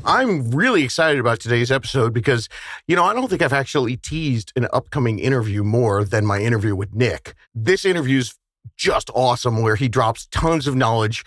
I'm really excited about today's episode because, I don't think I've actually teased an upcoming interview more than my interview with Nick. This interview's just awesome, where he drops tons of knowledge,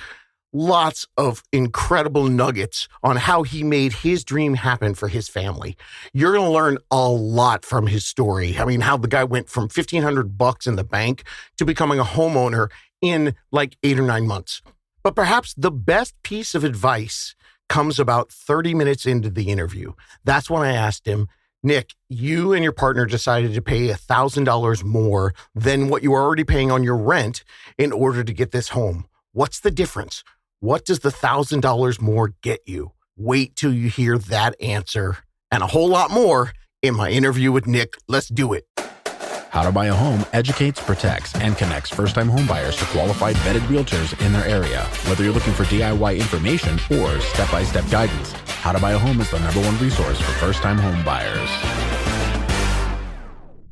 lots of incredible nuggets on how he made his dream happen for his family. You're going to learn a lot from his story. I mean, how the guy went from $1,500 in the bank to becoming a homeowner in like 8 or 9 months. But perhaps the best piece of advice comes about 30 minutes into the interview. That's when I asked him, Nick, you and your partner decided to pay $1,000 more than what you were already paying on your rent in order to get this home. What's the difference? What does the $1,000 more get you? Wait till you hear that answer and a whole lot more in my interview with Nick. Let's do it. How to Buy a Home educates, protects, and connects first-time homebuyers to qualified vetted realtors in their area. Whether you're looking for DIY information or step-by-step guidance, How to Buy a Home is the #1 resource for first-time homebuyers.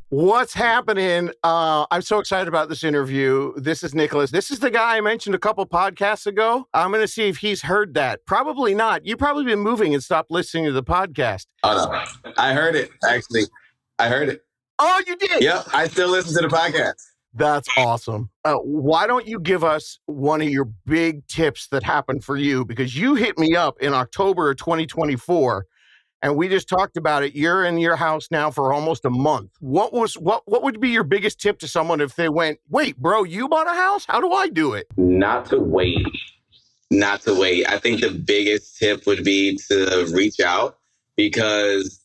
What's happening? I'm so excited about this interview. This is Nicholas. This is the guy I mentioned a couple podcasts ago. I'm going to see if he's heard that. Probably not. You've probably been moving and stopped listening to the podcast. Oh, no. I heard it, actually. I heard it. Oh, you did? Yep, I still listen to the podcast. That's awesome. Why don't you give us one of your big tips that happened for you? Because you hit me up in October of 2024, and we just talked about it. You're in your house now for almost a month. What would be your biggest tip to someone if they went, wait, bro, you bought a house? How do I do it? Not to wait. I think the biggest tip would be to reach out, because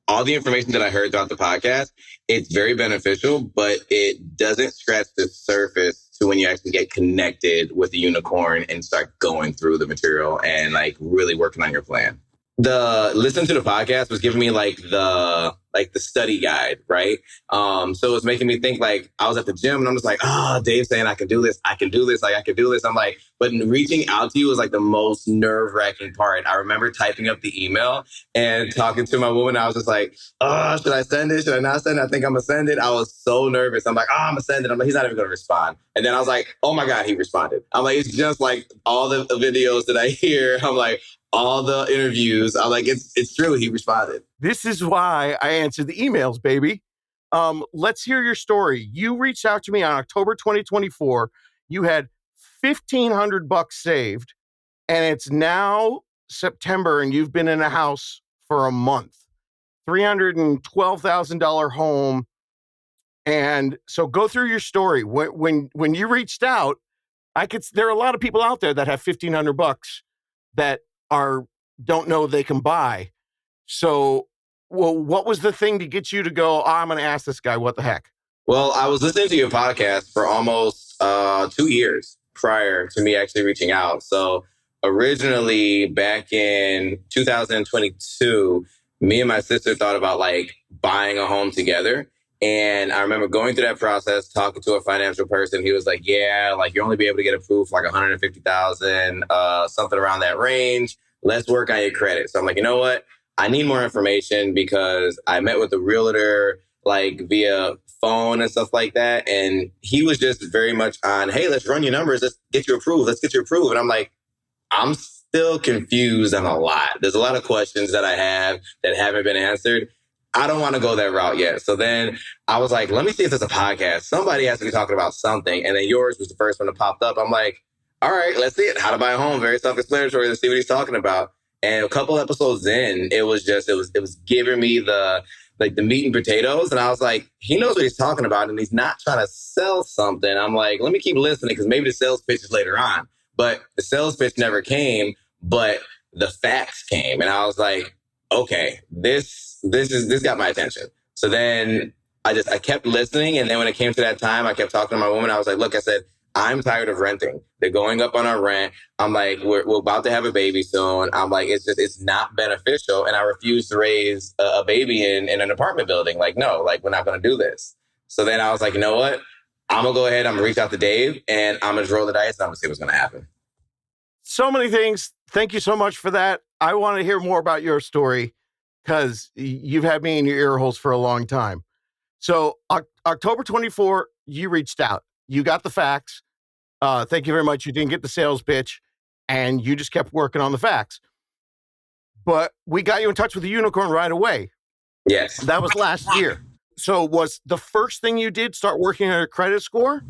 all the information that I heard throughout the podcast, it's very beneficial, but it doesn't scratch the surface to when you actually get connected with the unicorn and start going through the material and like really working on your plan. The listen to the podcast was giving me like the study guide, right? So it was making me think, like, I was at the gym and I'm just like, Dave's saying I can do this. I'm like, but reaching out to you was like the most nerve-wracking part. I remember typing up the email and talking to my woman. I was just like, should I send it? Should I not send it? I think I'm gonna send it. I was so nervous. I'm like, I'm gonna send it. I'm like, he's not even gonna respond. And then I was like, oh my God, he responded. I'm like, it's just like all the videos that I hear. I'm like, all the interviews, I'm like, it's true. He responded. This is why I answer the emails, baby. Let's hear your story. You reached out to me on October 2024. You had $1,500 saved, and it's now September, and you've been in a house for a month. $312,000 home. And so go through your story. When you reached out, there are a lot of people out there that have $1,500 that don't know they can buy. So, what was the thing to get you to go, I'm going to ask this guy, what the heck? Well, I was listening to your podcast for almost 2 years prior to me actually reaching out. So originally back in 2022, me and my sister thought about like buying a home together. And I remember going through that process, talking to a financial person. He was like, yeah, like you only be able to get approved for like $150,000, something around that range. Let's work on your credit. So I'm like, you know what? I need more information, because I met with a realtor like via phone and stuff like that. And he was just very much on, hey, let's run your numbers. Let's get you approved. And I'm like, I'm still confused on a lot. There's a lot of questions that I have that haven't been answered. I don't want to go that route yet. So then I was like, let me see if there's a podcast. Somebody has to be talking about something. And then yours was the first one that popped up. I'm like, all right, let's see it. How to Buy a Home. Very self-explanatory. Let's see what he's talking about. And a couple episodes in, it was giving me the meat and potatoes. And I was like, he knows what he's talking about, and he's not trying to sell something. I'm like, let me keep listening, because maybe the sales pitch is later on. But the sales pitch never came, but the facts came. And I was like, okay, this got my attention. So then I kept listening. And then when it came to that time, I kept talking to my woman. I was like, look, I said, I'm tired of renting. They're going up on our rent. I'm like, we're about to have a baby soon. I'm like, it's not beneficial. And I refuse to raise a baby in an apartment building. Like, no, like, we're not going to do this. So then I was like, you know what? I'm going to go ahead. I'm going to reach out to Dave, and I'm going to roll the dice, and I'm going to see what's going to happen. So many things. Thank you so much for that. I want to hear more about your story, because you've had me in your ear holes for a long time. So October 24, you reached out. You got the facts. Thank you very much. You didn't get the sales pitch, and you just kept working on the facts. but we got you in touch with the unicorn right away. Yes. That was last year. So was the first thing you did start working on your credit score?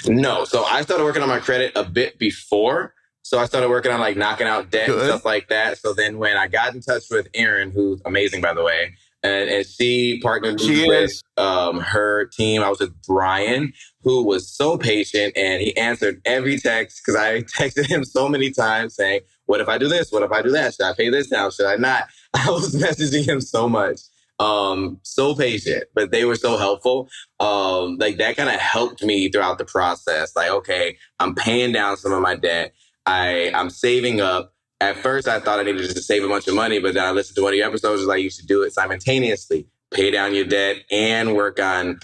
No. So I started working on my credit a bit before. So I started working on like knocking out debt and stuff like that. So then when I got in touch with Erin, who's amazing, by the way, and she partnered with her team. I was with Brian, who was so patient, and he answered every text because I texted him so many times saying, what if I do this? What if I do that? Should I pay this now? Should I not? I was messaging him so much. So patient, but they were so helpful. Like that kind of helped me throughout the process. Like, okay, I'm paying down some of my debt. I'm saving up. At first, I thought I needed to save a bunch of money, but then I listened to one of your episodes. It's like you should do it simultaneously. Pay down your debt and work on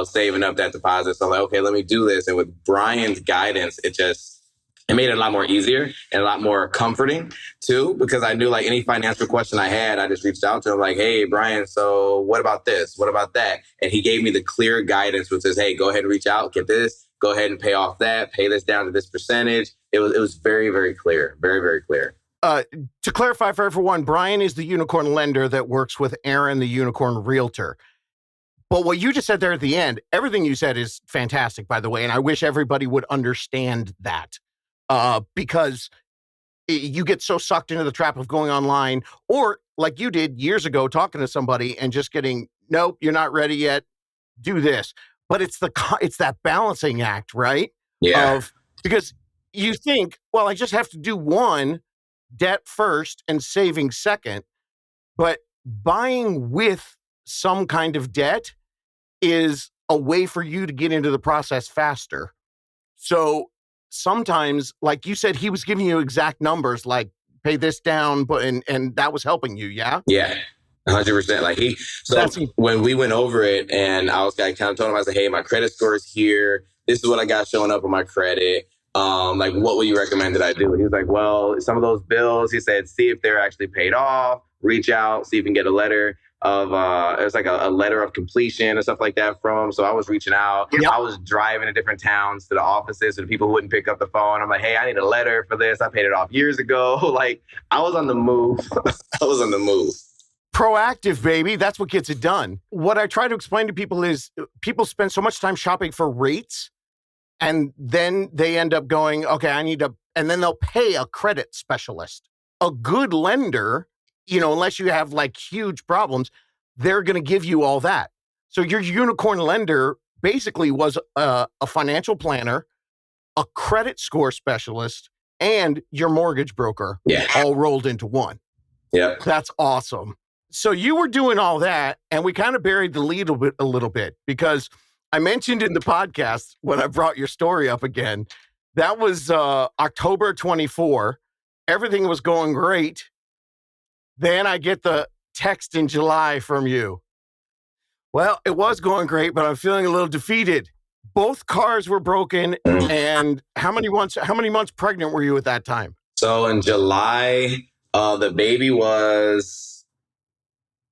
saving up that deposit. So I'm like, okay, let me do this. And with Brian's guidance, it made it a lot more easier and a lot more comforting too, because I knew like any financial question I had, I just reached out to him like, hey, Brian, so what about this? What about that? And he gave me the clear guidance, which says, hey, go ahead and reach out, get this, go ahead and pay off that, pay this down to this percentage. It was very, very clear. Very, very clear. To clarify for everyone, Brian is the unicorn lender that works with Erin, the unicorn realtor. But what you just said there at the end, everything you said is fantastic, by the way. And I wish everybody would understand that. Because you get so sucked into the trap of going online, or like you did years ago, talking to somebody and just getting, nope, you're not ready yet. Do this. But it's that balancing act, right? Yeah. Because you think, well, I just have to do one, debt first and saving second. But buying with some kind of debt is a way for you to get into the process faster. So sometimes, like you said, he was giving you exact numbers, like pay this down, but and that was helping you, yeah? Yeah, 100%. Like when we went over it, and I kind of told him, I was like, hey, my credit score is here. This is what I got showing up on my credit. Like, what would you recommend that I do? He was like, well, some of those bills, he said, see if they're actually paid off, reach out, see if you can get a letter of it was like a letter of completion or stuff like that from him. So I was reaching out. Yep. I was driving to different towns to the offices so the people who wouldn't pick up the phone. I'm like, hey, I need a letter for this. I paid it off years ago. Like I was on the move. I was on the move. Proactive, baby. That's what gets it done. What I try to explain to people is people spend so much time shopping for rates, and then they end up going, okay, and then they'll pay a credit specialist. A good lender, unless you have like huge problems, they're going to give you all that. So your unicorn lender basically was a financial planner, a credit score specialist, and your mortgage broker, all rolled into one. Yeah. That's awesome. So you were doing all that, and we kind of buried the lead a little bit because I mentioned in the podcast when I brought your story up again, that was October 24. Everything was going great. Then I get the text in July from you. Well, it was going great, but I'm feeling a little defeated. Both cars were broken. And how many months pregnant were you at that time? So in July, the baby was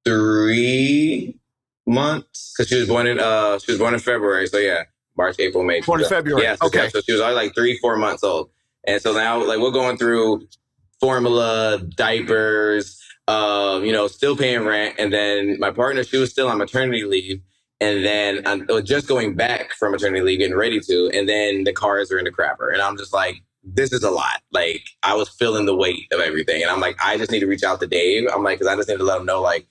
3 months because she was born in February. So yeah, March, April, May. Born in February. Yeah. So, okay. So she was only like 3-4 months old. And so now like we're going through formula, diapers, still paying rent. And then my partner, she was still on maternity leave. And then I'm just going back from maternity leave, getting ready to, and then the cars are in the crapper. And I'm just like, this is a lot. Like I was feeling the weight of everything. And I'm like, I just need to reach out to Dave. I'm like, cause I just need to let him know, like,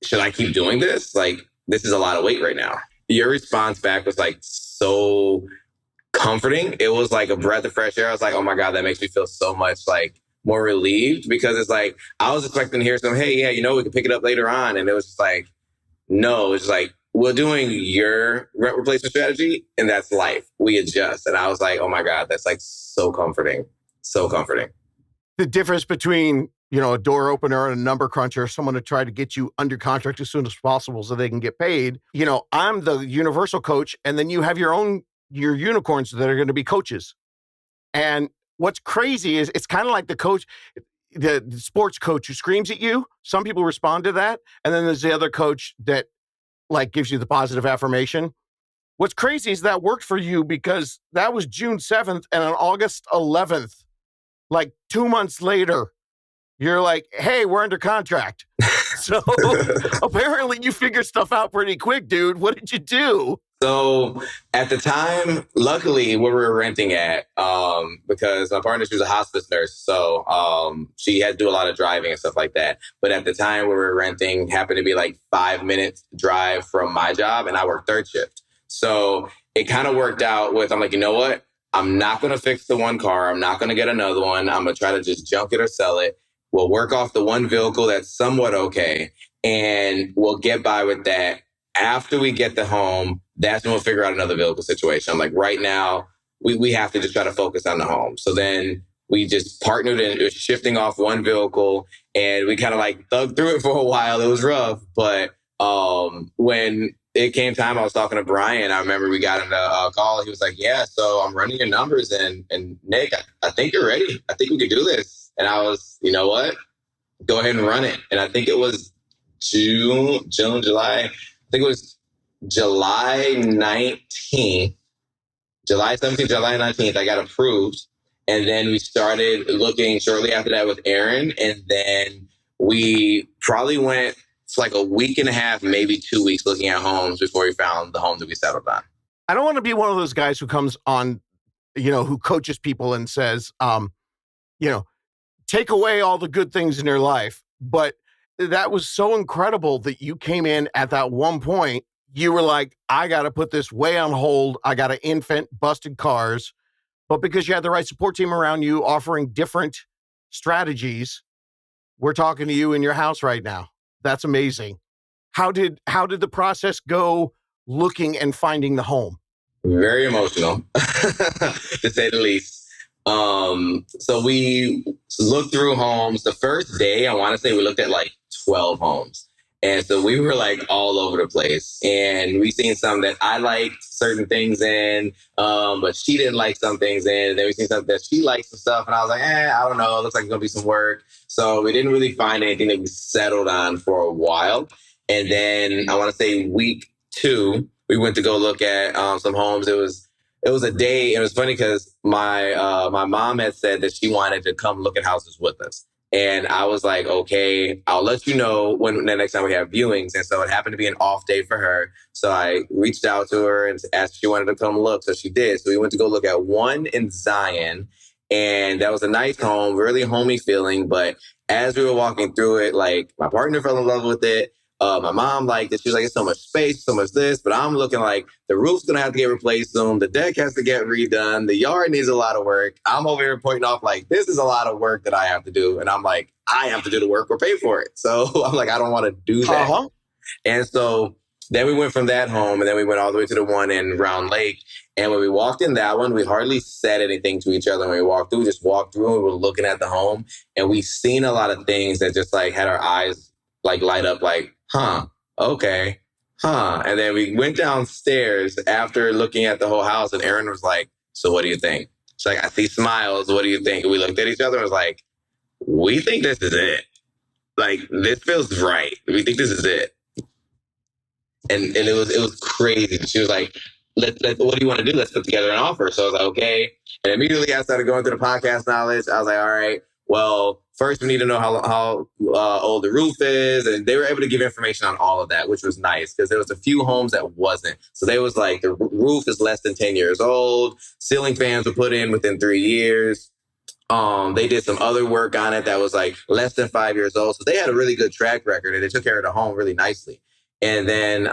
should I keep doing this? Like, this is a lot of weight right now. Your response back was like so comforting. It was like a breath of fresh air. I was like, oh my God, that makes me feel so much like more relieved, because it's like, I was expecting to hear some, hey, yeah, we can pick it up later on. And it was just like, no, it's like, we're doing your rent replacement strategy and that's life. We adjust. And I was like, oh my God, that's like so comforting. So comforting. The difference between, a door opener and a number cruncher, someone to try to get you under contract as soon as possible so they can get paid. I'm the universal coach, and then you have your unicorns that are going to be coaches. And what's crazy is it's kind of like the coach, the sports coach who screams at you. Some people respond to that. And then there's the other coach that like gives you the positive affirmation. What's crazy is that worked for you because that was June 7th, and on August 11th, like 2 months later, You're like, hey, we're under contract. So apparently you figured stuff out pretty quick, dude. What did you do? So at the time, luckily, where we were renting at, because my partner, she was a hospice nurse, so she had to do a lot of driving and stuff like that. But at the time where we were renting, happened to be like 5 minutes drive from my job, and I worked third shift. So it kind of worked out with, I'm like, you know what? I'm not going to fix the one car. I'm not going to get another one. I'm going to try to just junk it or sell it. We'll work off the one vehicle that's somewhat okay, and we'll get by with that. After we get the home, that's when we'll figure out another vehicle situation. I'm like, right now, we have to just try to focus on the home. So then we just partnered in shifting off one vehicle, and we kind of like thug through it for a while. It was rough, but when it came time, I was talking to Brian. I remember we got in a call. He was like, yeah, so I'm running your numbers, and Nick, I think you're ready. I think we could do this. And I was, you know what? Go ahead and run it. And I think it was July. I think it was July 19th, July 17th, July 19th, I got approved. And then we started looking shortly after that with Aaron. And then we probably went for like a week and a half, maybe 2 weeks looking at homes before we found the home that we settled on. I don't want to be one of those guys who comes on, who coaches people and says, take away all the good things in your life. But that was so incredible that you came in at that one point. You were like, I got to put this way on hold. I got to invent busted cars. But because you had the right support team around you offering different strategies, we're talking to you in your house right now. That's amazing. How did the process go looking and finding the home? Very emotional, to say the least. So we looked through homes. The first day, I want to say we looked at like 12 homes. And so we were like all over the place. And we seen some that I liked certain things in, but she didn't like some things in. And then we seen something that she liked some stuff. And I was like, I don't know. It looks like it's going to be some work. So we didn't really find anything that we settled on for a while. And then I want to say week 2, we went to go look at some homes. It was a day. It was funny because my mom had said that she wanted to come look at houses with us. And I was like, okay, I'll let you know when the next time we have viewings. And so it happened to be an off day for her. So I reached out to her and asked if she wanted to come look. So she did. So we went to go look at one in Zion. And that was a nice home, really homey feeling. But as we were walking through it, like my partner fell in love with it. My mom liked it. She was like, it's so much space, so much this. But I'm looking like the roof's going to have to get replaced soon. The deck has to get redone. The yard needs a lot of work. I'm over here pointing off like, this is a lot of work that I have to do. And I'm like, I have to do the work or pay for it. So I'm like, I don't want to do that. Uh-huh. And so then we went from that home and then we went all the way to the one in Round Lake. And when we walked in that one, we hardly said anything to each other. When we walked through, we just walked through and we were looking at the home. And we seen a lot of things that just like had our eyes like light up like, okay, And then we went downstairs after looking at the whole house and Erin was like, so what do you think? She's like, I see smiles. What do you think? And we looked at each other and was like, we think this is it. Like, this feels right. We think this is it. And it was crazy. She was like, what do you want to do? Let's put together an offer. So I was like, okay. And immediately I started going through the podcast knowledge. I was like, all right, well, first we need to know how old the roof is. And they were able to give information on all of that, which was nice because there was a few homes that wasn't. So they was like, the roof is less than 10 years old. Ceiling fans were put in within 3 years. They did some other work on it that was like less than 5 years old. So they had a really good track record and they took care of the home really nicely. And then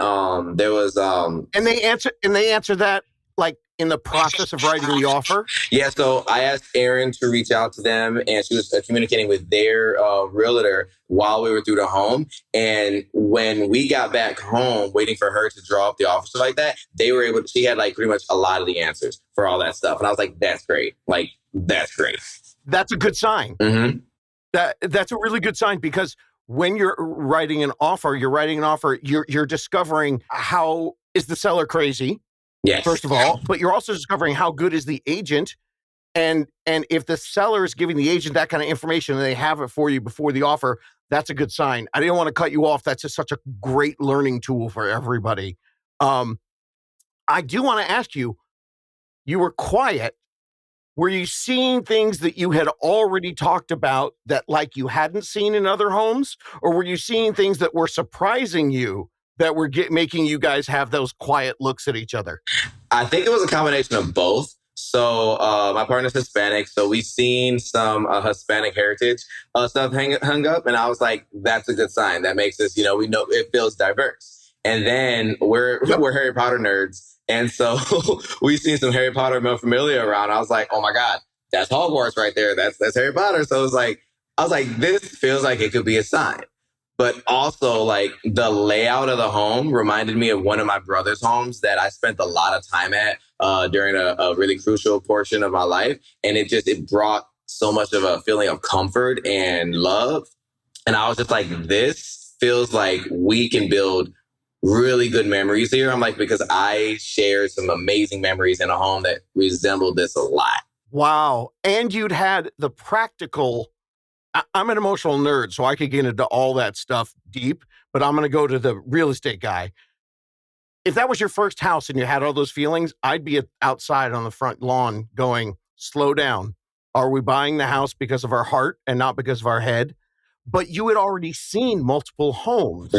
there was and they answered that like in the process of writing the offer. Yeah, so I asked Erin to reach out to them, and she was communicating with their realtor while we were through the home. And when we got back home, waiting for her to draw up the offer, stuff like that, they were able. She had like pretty much a lot of the answers for all that stuff, and I was like, "That's great! Like that's great. That's a good sign. Mm-hmm. That's a really good sign because." When you're writing an offer, you're discovering how is the seller crazy, yes, first of all, but you're also discovering how good is the agent. And if the seller is giving the agent that kind of information and they have it for you before the offer, that's a good sign. I didn't want to cut you off. That's just such a great learning tool for everybody. I do want to ask you, you were quiet Were you seeing things that you had already talked about that like you hadn't seen in other homes? Or were you seeing things that were surprising you that were making you guys have those quiet looks at each other? I think it was a combination of both. So my partner's Hispanic, so we've seen some Hispanic heritage stuff hung up, and I was like, "That's a good sign. That makes us, we know it feels diverse." And then we're Yep. we're Harry Potter nerds, and so we've seen some Harry Potter memorabilia around. I was like, "Oh my god, that's Hogwarts right there. That's Harry Potter." So I was like, "This feels like it could be a sign." But also, like, the layout of the home reminded me of one of my brother's homes that I spent a lot of time at during a really crucial portion of my life. And it brought so much of a feeling of comfort and love. And I was just like, this feels like we can build really good memories here. I'm like, because I shared some amazing memories in a home that resembled this a lot. Wow. And you'd had the practical. I'm an emotional nerd, so I could get into all that stuff deep, but I'm going to go to the real estate guy. If that was your first house and you had all those feelings, I'd be outside on the front lawn going, slow down. Are we buying the house because of our heart and not because of our head? But you had already seen multiple homes,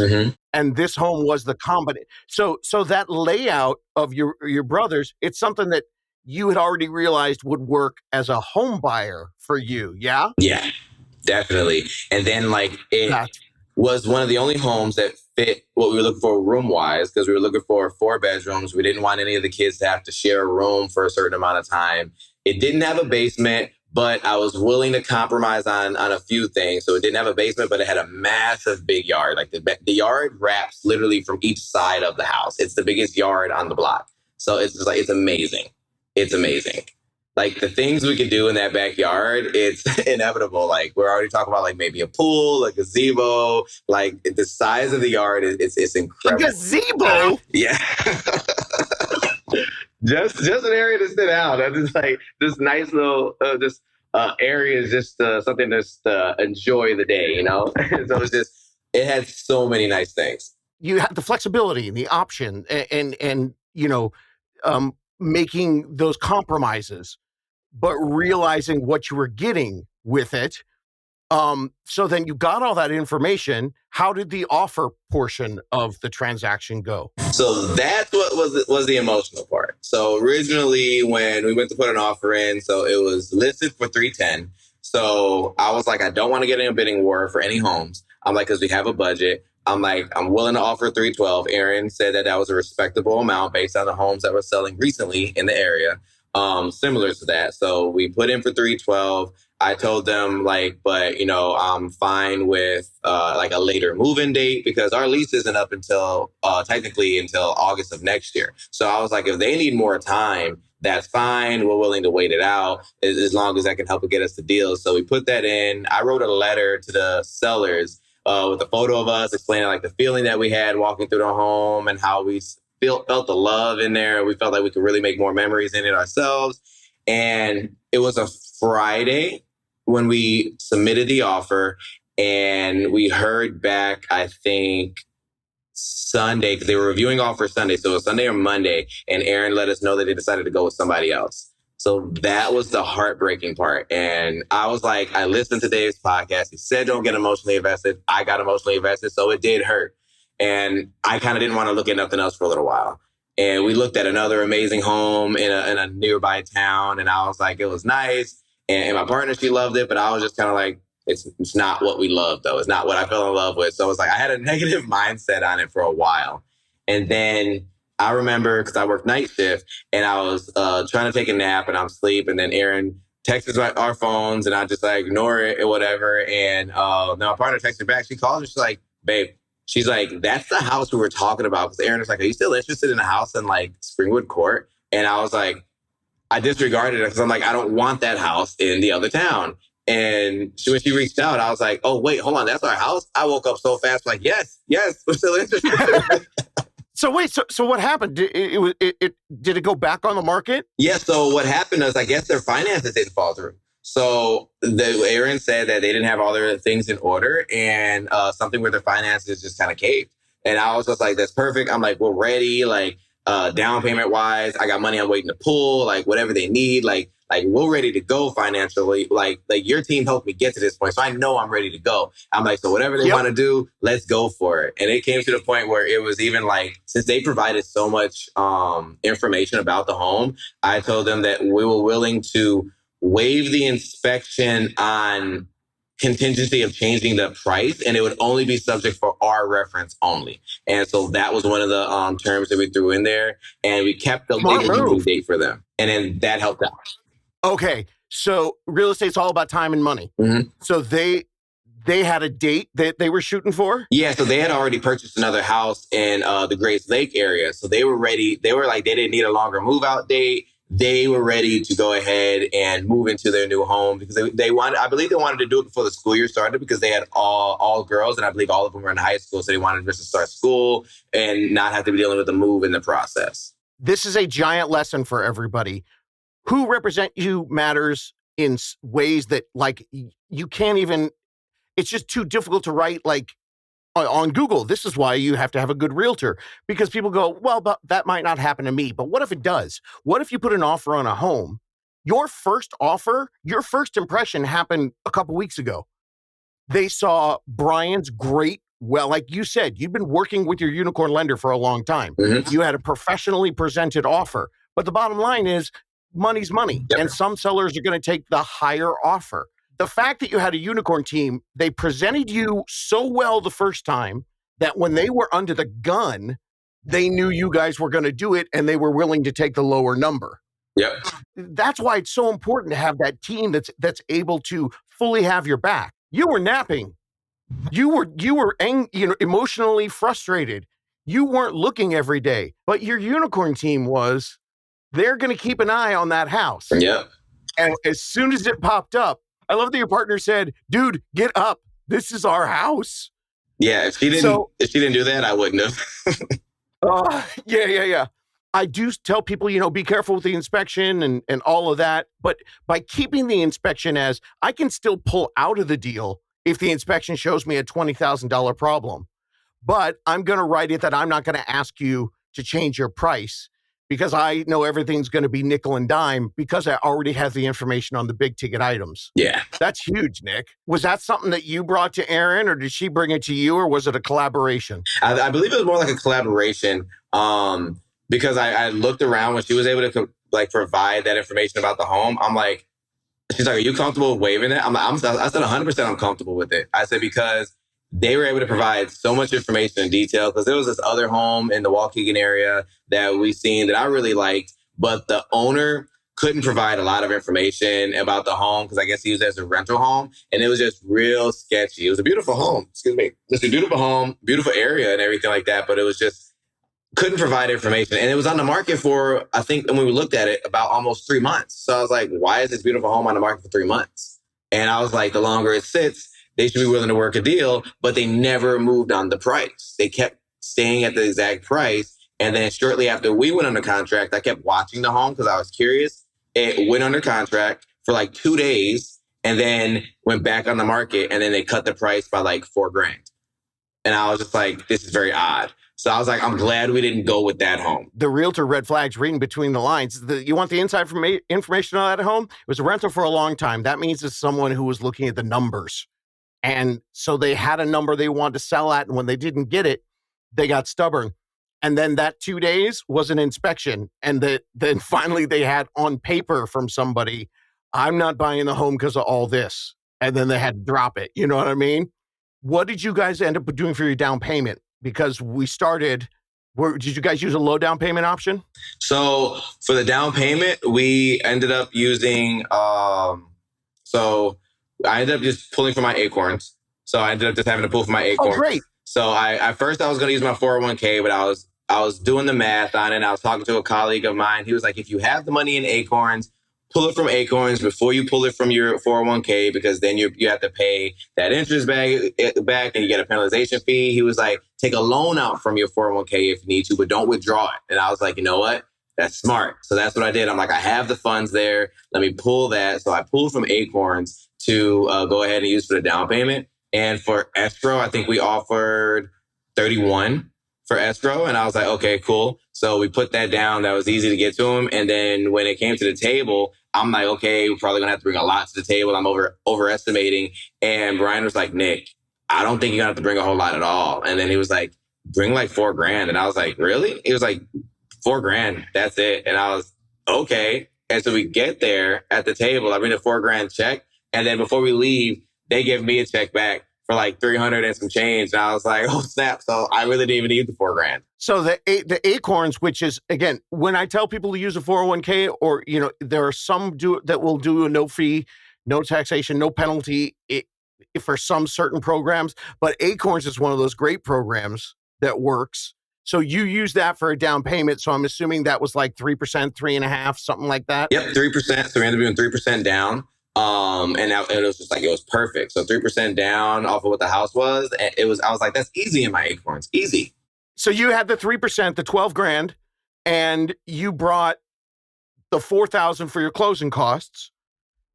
and this home was the combination. So that layout of your brothers, it's something that you had already realized would work as a home buyer for you. Yeah. Yeah, definitely. And then, like, it was one of the only homes that fit what we were looking for room wise, because we were looking for 4 bedrooms. We didn't want any of the kids to have to share a room for a certain amount of time. It didn't have a basement, but I was willing to compromise on a few things. So it didn't have a basement, but it had a massive big yard. Like the yard wraps literally from each side of the house. It's the biggest yard on the block. So it's just like, it's amazing. It's amazing. Like, the things we could do in that backyard, it's inevitable. Like, we're already talking about like maybe a pool, a gazebo. Like, the size of the yard it's incredible. A gazebo? Yeah. just an area to sit out. That's just like this nice little area is just something just to enjoy the day, so it had so many nice things. You had the flexibility and the option and making those compromises, but realizing what you were getting with it. So then you got all that information. How did the offer portion of the transaction go? So that's what was the emotional part. So originally, when we went to put an offer in, so it was listed for 310. So I was like, I don't want to get in a bidding war for any homes. I'm like, because we have a budget. I'm like, I'm willing to offer 312. Aaron said that was a respectable amount based on the homes that were selling recently in the area, similar to that. So we put in for 312. I told them, like, but, I'm fine with like a later move-in date, because our lease isn't up until technically until August of next year. So I was like, if they need more time, that's fine. We're willing to wait it out as long as that can help get us the deal. So we put that in. I wrote a letter to the sellers with a photo of us explaining like the feeling that we had walking through the home and how we felt the love in there. We felt like we could really make more memories in it ourselves. And it was a Friday when we submitted the offer, and we heard back, I think, Sunday, because they were reviewing offers Sunday. So it was Sunday or Monday, and Aaron let us know that they decided to go with somebody else. So that was the heartbreaking part. And I was like, I listened to Dave's podcast. He said, don't get emotionally invested. I got emotionally invested. So it did hurt. And I kind of didn't want to look at nothing else for a little while. And we looked at another amazing home in a nearby town. And I was like, it was nice. And my partner, she loved it. But I was just kind of like, it's not what we love, though. It's not what I fell in love with. So it was like, I had a negative mindset on it for a while. And then I remember, because I worked night shift, and I was trying to take a nap, and I'm asleep. And then Aaron texts our phones, and I just like ignore it or whatever. And then my partner texted me back. She calls me. She's like, babe, she's like, that's the house we were talking about. Because Aaron was like, are you still interested in a house in like Springwood Court? And I was like, I disregarded it because I'm like, I don't want that house in the other town. And when she reached out, I was like, oh, wait, hold on. That's our house? I woke up so fast, like, yes, we're still interested. So wait, so what happened? Did it go back on the market? Yeah, so what happened is, I guess their finances didn't fall through. So Aaron said that they didn't have all their things in order, and something with their finances just kind of caved. And I was just like, that's perfect. I'm like, we're ready. Like, down payment wise, I got money I'm waiting to pull, like whatever they need. Like, Like, we're ready to go financially. Like your team helped me get to this point. So I know I'm ready to go. I'm like, so whatever they want to do, let's go for it. And it came to the point where it was even like, since they provided so much information about the home, I told them that we were willing to waive the inspection on contingency of changing the price, and it would only be subject for our reference only. And so that was one of the terms that we threw in there, and we kept the Smart legal move. date for them, and then that helped out. Okay, so real estate's all about time and money. Mm-hmm. So they had a date that they were shooting for? Yeah, so they had already purchased another house in the Grace Lake area. So they were ready. They were like, they didn't need a longer move out date. They were ready to go ahead and move into their new home because they wanted, I believe they wanted to do it before the school year started because they had all girls, and I believe all of them were in high school. So they wanted just to start school and not have to be dealing with the move in the process. This is a giant lesson for everybody. Who represent you matters in ways that, like, you can't even, it's just too difficult to write, like, on Google. This is why you have to have a good realtor, because people go, well, but that might not happen to me. But what if it does? What if you put an offer on a home? Your first offer, your first impression happened a couple weeks ago. They saw Brian's great, well, like you said, you've been working with your unicorn lender for a long time. Mm-hmm. You had a professionally presented offer. But the bottom line is money's money. Yep. And some sellers are going to take the higher offer. The fact that you had a unicorn team, they presented you so well the first time that when they were under the gun, they knew you guys were going to do it and they were willing to take the lower number. Yep. That's why it's so important to have that team that's able to fully have your back. You were napping. You were emotionally frustrated. You weren't looking every day, but your unicorn team was. They're going to keep an eye on that house. Yep. And as soon as it popped up, I love that your partner said, dude, get up. This is our house. Yeah, if she didn't do that, I wouldn't have. Yeah. I do tell people, be careful with the inspection and all of that. But by keeping the inspection as, I can still pull out of the deal if the inspection shows me a $20,000 problem. But I'm going to write it that I'm not going to ask you to change your price, because I know everything's going to be nickel and dime because I already have the information on the big ticket items. Yeah. That's huge, Nick. Was that something that you brought to Erin, or did she bring it to you, or was it a collaboration? I believe it was more like a collaboration because I looked around when she was able to provide that information about the home. I'm like, she's like, are you comfortable with waiving it? I said 100% I'm comfortable with it. I said, because they were able to provide so much information in detail, because there was this other home in the Waukegan area that we seen that I really liked, but the owner couldn't provide a lot of information about the home because I guess he used it as a rental home, and it was just real sketchy. It was a beautiful home. Excuse me. It's a beautiful home, beautiful area and everything like that, but it was just couldn't provide information. And it was on the market for, I think, when we looked at it, about almost 3 months. So I was like, why is this beautiful home on the market for 3 months? And I was like, the longer it sits, they should be willing to work a deal, but they never moved on the price. They kept staying at the exact price. And then shortly after we went under contract, I kept watching the home because I was curious. It went under contract for like 2 days and then went back on the market. And then they cut the price by like $4,000. And I was just like, this is very odd. So I was like, I'm glad we didn't go with that home. The realtor red flags reading between the lines. You want the inside information on that home? It was a rental for a long time. That means it's someone who was looking at the numbers. And so they had a number they wanted to sell at. And when they didn't get it, they got stubborn. And then that 2 days was an inspection. And then finally they had on paper from somebody, I'm not buying the home because of all this. And then they had to drop it. You know what I mean? What did you guys end up doing for your down payment? Because we started, did you guys use a low down payment option? So for the down payment, we ended up using, so I ended up just pulling from my Acorns. So I ended up just having to pull from my Acorns. Oh, great. So at first I was going to use my 401k, but I was doing the math on it. And I was talking to a colleague of mine. He was like, if you have the money in Acorns, pull it from Acorns before you pull it from your 401k, because then you have to pay that interest back and you get a penalization fee. He was like, take a loan out from your 401k if you need to, but don't withdraw it. And I was like, you know what? That's smart. So that's what I did. I'm like, I have the funds there. Let me pull that. So I pulled from Acorns to go ahead and use for the down payment. And for escrow, I think we offered 31 for escrow. And I was like, okay, cool. So we put that down. That was easy to get to him. And then when it came to the table, I'm like, okay, we're probably gonna have to bring a lot to the table. I'm overestimating. And Brian was like, Nick, I don't think you're gonna have to bring a whole lot at all. And then he was like, bring like $4,000. And I was like, really? He was like, $4,000, that's it. And I was, okay. And so we get there at the table, I bring a $4,000 check. And then before we leave, they give me a check back for like 300 and some change. And I was like, oh snap. So I really didn't even need the $4,000. So the Acorns, which is, again, when I tell people to use a 401k, or, there are some that will do a no fee, no taxation, no penalty for some certain programs, but Acorns is one of those great programs that works. So you use that for a down payment. So I'm assuming that was like 3%, 3.5%, something like that. Yep, 3%. So we ended up doing 3% down. And it was just like, it was perfect. So 3% down off of what the house was. And I was like, that's easy in my Acorns. Easy. So you had the 3%, the $12,000, and you brought the $4,000 for your closing costs,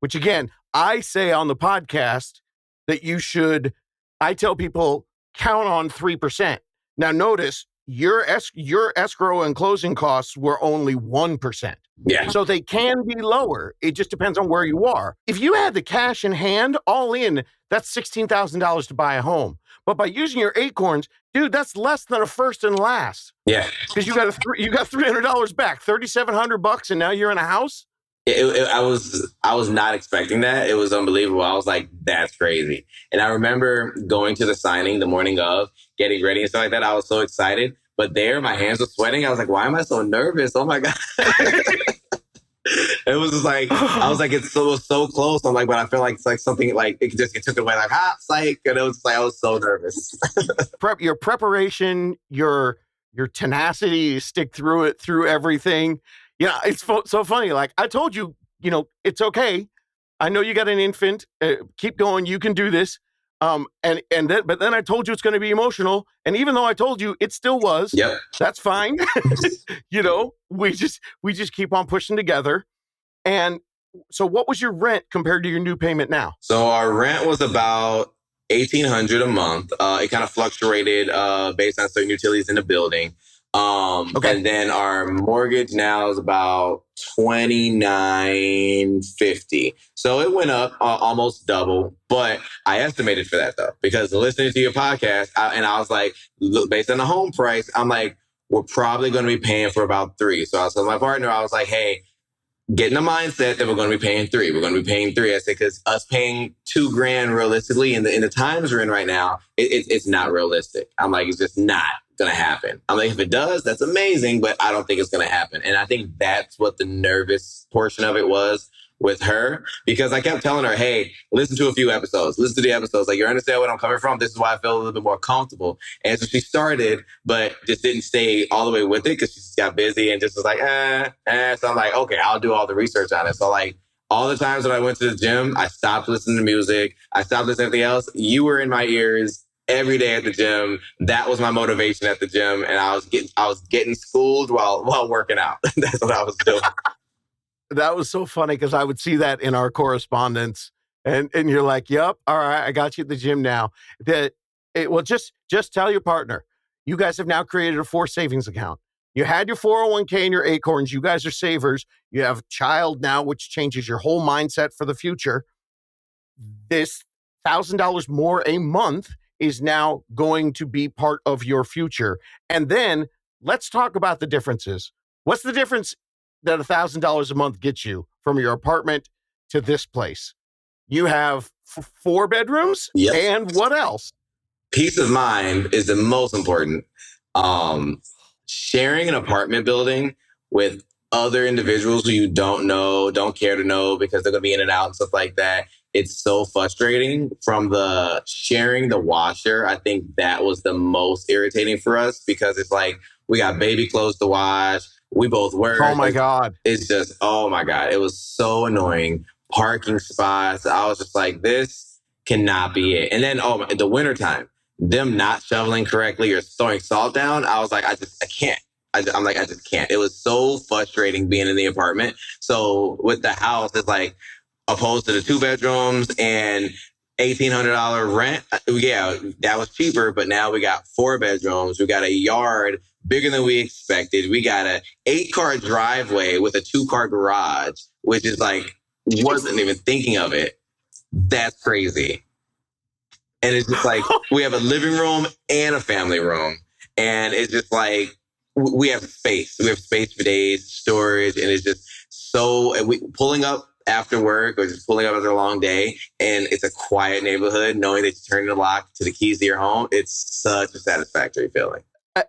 which again, I say on the podcast that I tell people count on 3%. Now notice your escrow and closing costs were only 1%. Yeah. So they can be lower. It just depends on where you are. If you had the cash in hand, all in, that's $16,000 to buy a home. But by using your Acorns, dude, that's less than a first and last. Yeah. Because you got $300 back, $3,700, and now you're in a house. I was not expecting that. It was unbelievable. I was like, that's crazy. And I remember going to the signing the morning of, getting ready and stuff like that. I was so excited. But there, my hands were sweating. I was like, why am I so nervous? Oh my God. It was just like, I was like, it was so close. I'm like, but I feel like it's like something like it took away, like, psych. And it was like, I was so nervous. Your preparation, your tenacity, stick through it, through everything. Yeah, it's so funny. Like I told you, it's okay. I know you got an infant. Keep going. You can do this. But then I told you it's going to be emotional. And even though I told you, it still was. Yep. That's fine. We just keep on pushing together. And so what was your rent compared to your new payment now? So our rent was about $1,800 a month. It kind of fluctuated based on certain utilities in the building. Okay. And then our mortgage now is about $2,950. So it went up almost double, but I estimated for that though, because listening to your podcast, I was like, look, based on the home price, I'm like, we're probably going to be paying for about $3,000. So I was with my partner, I was like, hey, get in the mindset that we're going to be paying $3,000. We're going to be paying $3,000. I said, because us paying $2,000 realistically in the times we're in right now, it's not realistic. I'm like, it's just not going to happen. I'm like, if it does, that's amazing, but I don't think it's going to happen. And I think that's what the nervous portion of it was with her, because I kept telling her, hey, listen to a few episodes, listen to the episodes. Like, you understand what I'm coming from? This is why I feel a little bit more comfortable. And so she started, but just didn't stay all the way with it because she just got busy and just was like, So I'm like, okay, I'll do all the research on it. So like all the times that I went to the gym, I stopped listening to music. I stopped listening to everything else. You were in my ears every day at the gym. That was my motivation at the gym. And I was getting schooled while working out. That's what I was doing. That was so funny because I would see that in our correspondence, and you're like, "Yep, all right, I got you at the gym now." Just tell your partner, you guys have now created a forced savings account. You had your 401k and your Acorns. You guys are savers. You have a child now, which changes your whole mindset for the future. This $1,000 more a month is now going to be part of your future. And then let's talk about the differences. What's the difference that $1,000 a month gets you from your apartment to this place? You have 4 bedrooms. Yep. And what else? Peace of mind is the most important. Sharing an apartment building with other individuals who you don't know, don't care to know because they're going to be in and out and stuff like that. It's so frustrating. From the sharing the washer, I think that was the most irritating for us because it's like, we got baby clothes to wash. We both work. Oh my God. It's just, oh my God. It was so annoying. Parking spots. I was just like, this cannot be it. And then, the wintertime, them not shoveling correctly or throwing salt down. I was like, I can't. I just can't. It was so frustrating being in the apartment. So with the house, it's like, opposed to the 2 bedrooms and $1,800 rent. Yeah, that was cheaper, but now we got 4 bedrooms. We got a yard bigger than we expected. We got a 8-car driveway with a 2-car garage, which is like, wasn't even thinking of it. That's crazy. And it's just like, we have a living room and a family room. And it's just like, we have space. We have space for days, storage, and it's just so, and we pulling up after work or just pulling up after a long day, and it's a quiet neighborhood, knowing that you turn the lock to the keys to your home, it's such a satisfactory feeling.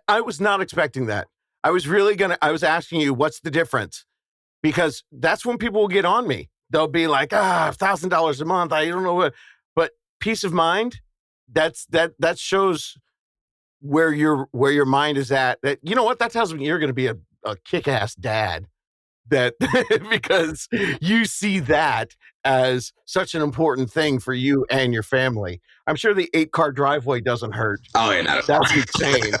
I was not expecting that. I was asking you, what's the difference? Because that's when people will get on me. They'll be like, $1,000 a month. I don't know what, but peace of mind, that shows where your mind is at. That, you know what? That tells me you're going to be a kick-ass dad. That because you see that as such an important thing for you and your family. I'm sure the 8-car driveway doesn't hurt. Oh, yeah, not at all. That's insane.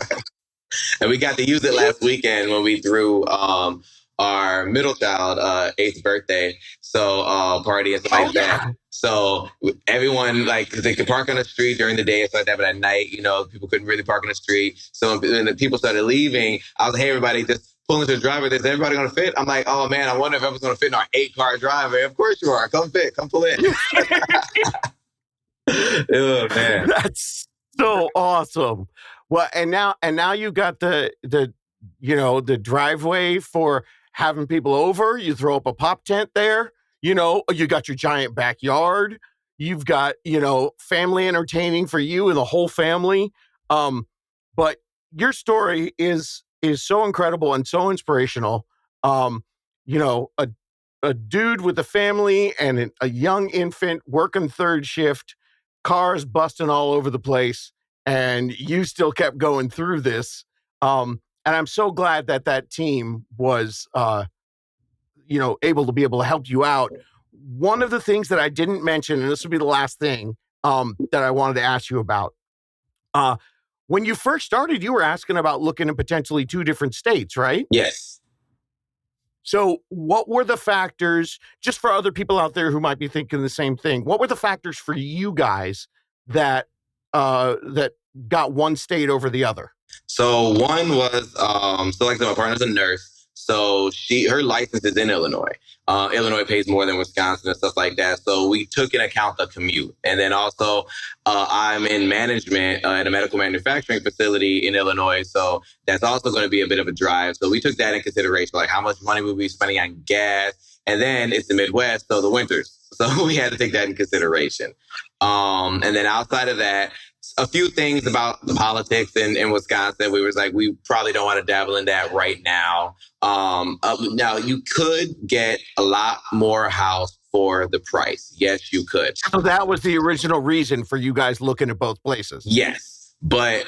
And we got to use it last weekend when we threw our middle child 8th birthday party and stuff like that. So everyone, like, they could park on the street during the day and stuff like that, but at night, people couldn't really park on the street. So when the people started leaving, I was like, hey, everybody, just pull into the driveway. Is everybody going to fit? I'm like, oh, man, I wonder if everyone's going to fit in our 8-car driveway. Of course you are. Come pull in. Oh, man. That's so awesome. Well, and now you got the driveway for having people over. You throw up a pop tent there. You got your giant backyard. You've got, family entertaining for you and the whole family. But your story is so incredible and so inspirational. A dude with a family and a young infant working third shift, cars busting all over the place, and you still kept going through this. And I'm so glad that team was, able to help you out. One of the things that I didn't mention, and this will be the last thing that I wanted to ask you about. When you first started, you were asking about looking in potentially 2 different states, right? Yes. So what were the factors, just for other people out there who might be thinking the same thing, what were the factors for you guys that got one state over the other? So one was, like I said, my partner's a nurse. So her license is in Illinois. Illinois pays more than Wisconsin and stuff like that. So we took into account the commute. And then also I'm in management at a medical manufacturing facility in Illinois. So that's also going to be a bit of a drive. So we took that in consideration, like how much money we'll be spending on gas. And then it's the Midwest, so the winters. So we had to take that in consideration. And then outside of that, a few things about the politics in Wisconsin. We was like, we probably don't want to dabble in that right now. Now, you could get a lot more house for the price. Yes, you could. So that was the original reason for you guys looking at both places. Yes. But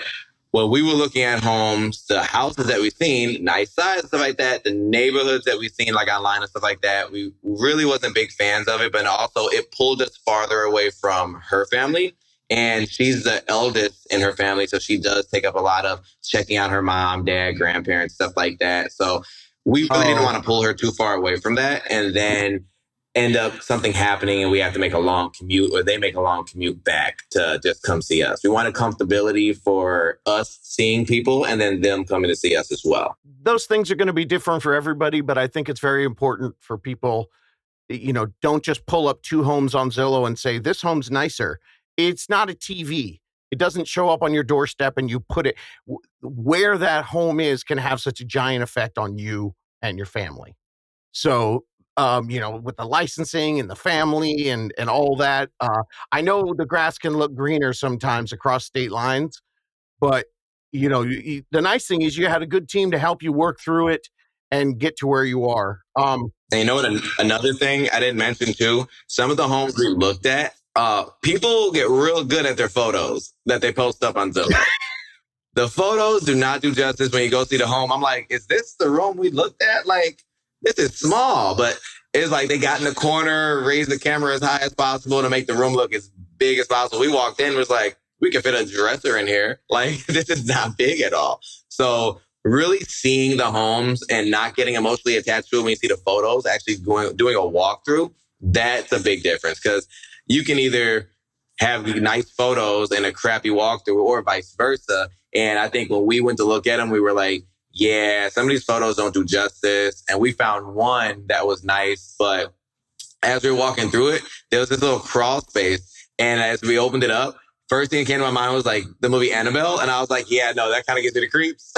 when we were looking at homes, the houses that we've seen, nice size, stuff like that, the neighborhoods that we've seen like online and stuff like that, we really wasn't big fans of it. But also it pulled us farther away from her family. And she's the eldest in her family, so she does take up a lot of checking out her mom, dad, grandparents, stuff like that. So we really didn't want to pull her too far away from that and then end up something happening and we have to make a long commute or they make a long commute back to just come see us. We wanted comfortability for us seeing people and then them coming to see us as well. Those things are going to be different for everybody, but I think it's very important for people, don't just pull up 2 homes on Zillow and say, this home's nicer. It's not a TV. It doesn't show up on your doorstep and you put it where that home is can have such a giant effect on you and your family. So, with the licensing and the family and all that, I know the grass can look greener sometimes across state lines, but the nice thing is you had a good team to help you work through it and get to where you are. And you know what? Another thing I didn't mention too, some of the homes we looked at, people get real good at their photos that they post up on Zillow. The photos do not do justice when you go see the home. I'm like, is this the room we looked at? Like, this is small, but it's like they got in the corner, raised the camera as high as possible to make the room look as big as possible. We walked in, was like, we can fit a dresser in here. Like, this is not big at all. So really seeing the homes and not getting emotionally attached to it when you see the photos, actually doing a walkthrough, that's a big difference because you can either have nice photos and a crappy walkthrough or vice versa. And I think when we went to look at them, we were like, yeah, some of these photos don't do justice. And we found one that was nice, but as we were walking through it, there was this little crawl space. And as we opened it up, first thing that came to my mind was like the movie Annabelle. And I was like, yeah, no, that kind of gives me the creeps.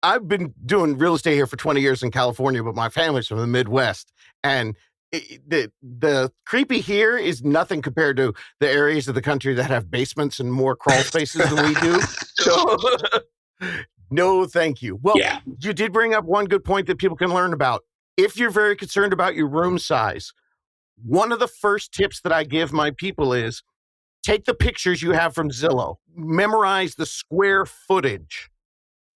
I've been doing real estate here for 20 years in California, but my family's from the Midwest, and the creepy here is nothing compared to the areas of the country that have basements and more crawl spaces than we do. So, no, thank you. Well, Yeah. You did bring up one good point that people can learn about. If you're very concerned about your room size, one of the first tips that I give my people is take the pictures you have from Zillow, memorize the square footage.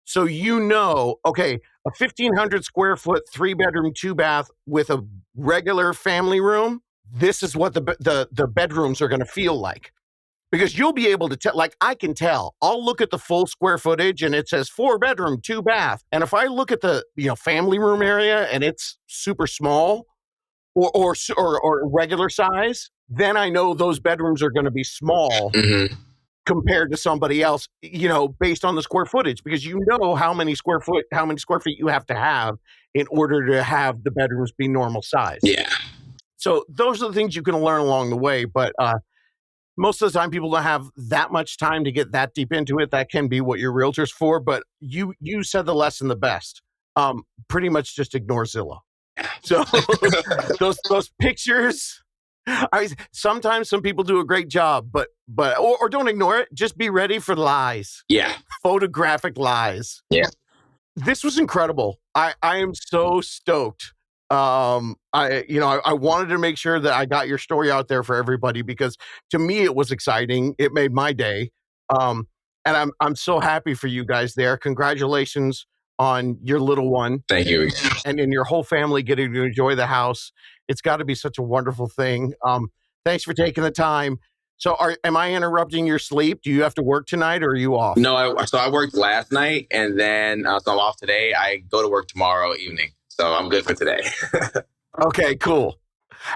So you know, okay, a 1,500 square foot, 3-bedroom, 2-bath with a regular family room, this is what the bedrooms are going to feel like. Because you'll be able to tell, like I can tell, I'll look at the full square footage and it says 4-bedroom, 2-bath. And if I look at the family room area and it's super small or regular size, then I know those bedrooms are going to be small. Mm-hmm. Compared to somebody else, based on the square footage, because how many square feet you have to have in order to have the bedrooms be normal size. Yeah. So those are the things you can learn along the way. But most of the time, people don't have that much time to get that deep into it. That can be what your realtor's for. But you said the lesson the best. Pretty much just ignore Zillow. So those pictures. Sometimes some people do a great job, but don't ignore it. Just be ready for lies. Yeah. Photographic lies. Yeah. This was incredible. I am so stoked. I wanted to make sure that I got your story out there for everybody because to me it was exciting. It made my day. And I'm so happy for you guys there. Congratulations on your little one. Thank you. And your whole family getting to enjoy the house. It's got to be such a wonderful thing. Thanks for taking the time. So am I interrupting your sleep? Do you have to work tonight or are you off? No, I worked last night and then so I'm off today. I go to work tomorrow evening. So I'm good for today. Okay, cool.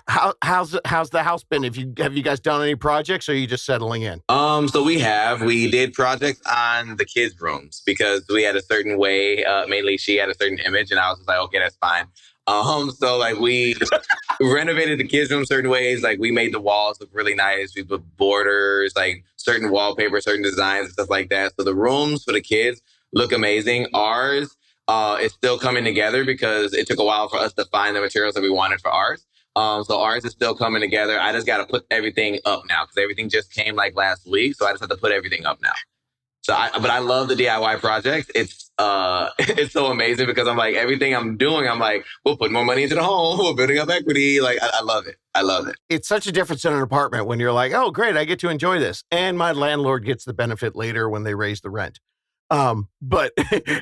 How's the house been? Have you guys done any projects or are you just settling in? So we did projects on the kids' rooms because we had a certain way, mainly she had a certain image and I was just like, okay, that's fine. So like we renovated the kids' room certain ways. Like we made the walls look really nice. We put borders, like certain wallpaper, certain designs and stuff like that. So the rooms for the kids look amazing. Ours is still coming together because it took a while for us to find the materials that we wanted for ours. So ours is still coming together. I just got to put everything up now because everything just came like last week. So I just have to put everything up now. But I love the DIY project. It's so amazing because I'm like, everything I'm doing, I'm like, we'll put more money into the home. We're building up equity. Like, I love it. I love it. It's such a difference in an apartment when you're like, oh, great, I get to enjoy this. And my landlord gets the benefit later when they raise the rent. But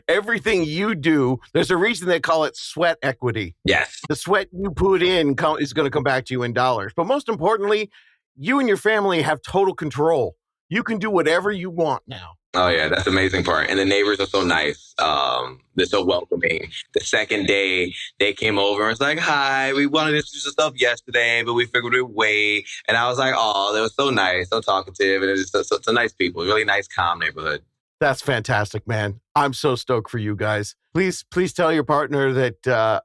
everything you do, there's a reason they call it sweat equity. Yes. The sweat you put in is going to come back to you in dollars. But most importantly, you and your family have total control. You can do whatever you want now. Oh, yeah, that's the amazing part. And the neighbors are so nice. They're so welcoming. The second day, they came over and was like, hi, we wanted to do some stuff yesterday, but we figured we'd wait. And I was like, oh, they were so nice, so talkative. And it's so nice people, really nice, calm neighborhood. That's fantastic, man. I'm so stoked for you guys. Please tell your partner that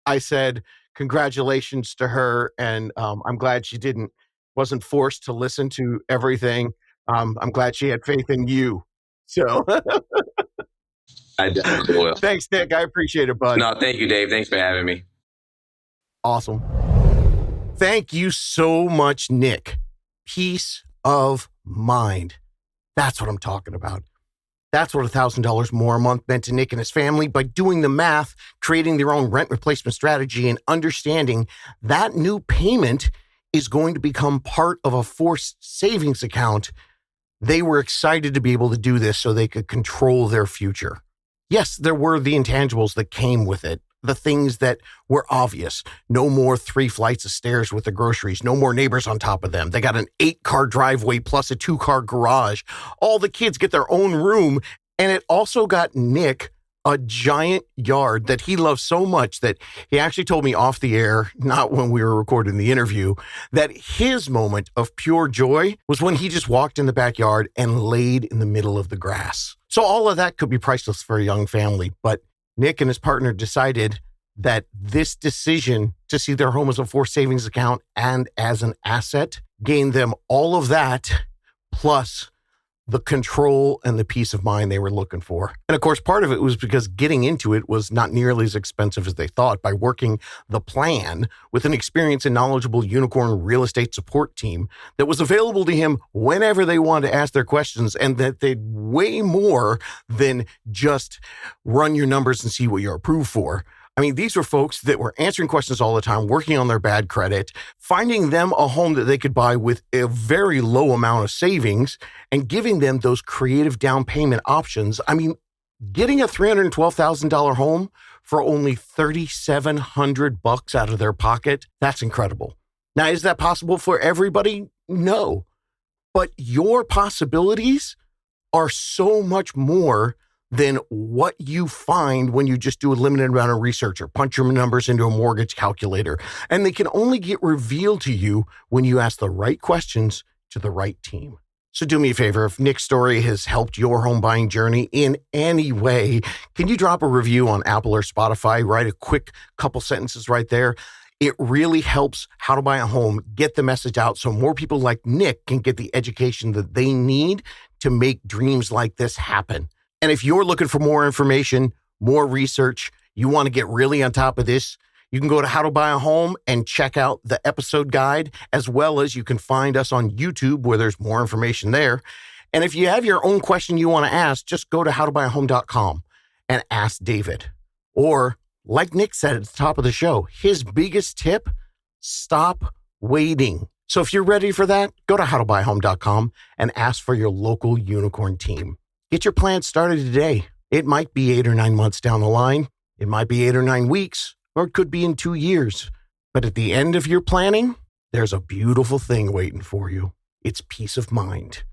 I said congratulations to her. And I'm glad she wasn't forced to listen to everything. I'm glad she had faith in you. So I definitely will. Thanks, Nick. I appreciate it, bud. No, thank you, Dave. Thanks for having me. Awesome. Thank you so much, Nick. Peace of mind. That's what I'm talking about. That's what $1,000 more a month meant to Nick and his family by doing the math, creating their own rent replacement strategy, and understanding that new payment is going to become part of a forced savings account. They were excited to be able to do this so they could control their future. Yes, there were the intangibles that came with it, the things that were obvious. No more 3 flights of stairs with the groceries, no more neighbors on top of them. They got an 8-car driveway plus a 2-car garage. All the kids get their own room, and it also got Nick a giant yard that he loves so much that he actually told me off the air, not when we were recording the interview, that his moment of pure joy was when he just walked in the backyard and laid in the middle of the grass. So all of that could be priceless for a young family, but Nick and his partner decided that this decision to see their home as a forced savings account and as an asset gained them all of that, plus the control and the peace of mind they were looking for. And of course, part of it was because getting into it was not nearly as expensive as they thought by working the plan with an experienced and knowledgeable unicorn real estate support team that was available to him whenever they wanted to ask their questions, and that they'd way more than just run your numbers and see what you're approved for. I mean, these were folks that were answering questions all the time, working on their bad credit, finding them a home that they could buy with a very low amount of savings, and giving them those creative down payment options. I mean, getting a $312,000 home for only $3,700 out of their pocket, that's incredible. Now, is that possible for everybody? No. But your possibilities are so much more than what you find when you just do a limited amount of research or punch your numbers into a mortgage calculator. And they can only get revealed to you when you ask the right questions to the right team. So do me a favor, if Nick's story has helped your home buying journey in any way, can you drop a review on Apple or Spotify? Write a quick couple sentences right there. It really helps How to Buy a Home get the message out so more people like Nick can get the education that they need to make dreams like this happen. And if you're looking for more information, more research, you want to get really on top of this, you can go to How to Buy a Home and check out the episode guide, as well as you can find us on YouTube where there's more information there. And if you have your own question you want to ask, just go to howtobuyahome.com and ask David. Or like Nick said at the top of the show, his biggest tip, stop waiting. So if you're ready for that, go to howtobuyahome.com and ask for your local unicorn team. Get your plan started today. It might be 8 or 9 months down the line. It might be 8 or 9 weeks, or it could be in 2 years. But at the end of your planning, there's a beautiful thing waiting for you. It's peace of mind.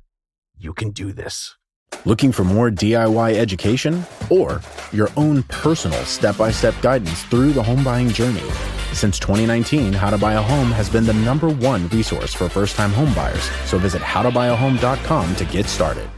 You can do this. Looking for more DIY education or your own personal step-by-step guidance through the home buying journey? Since 2019, How to Buy a Home has been the #1 resource for first-time home buyers. So visit howtobuyahome.com to get started.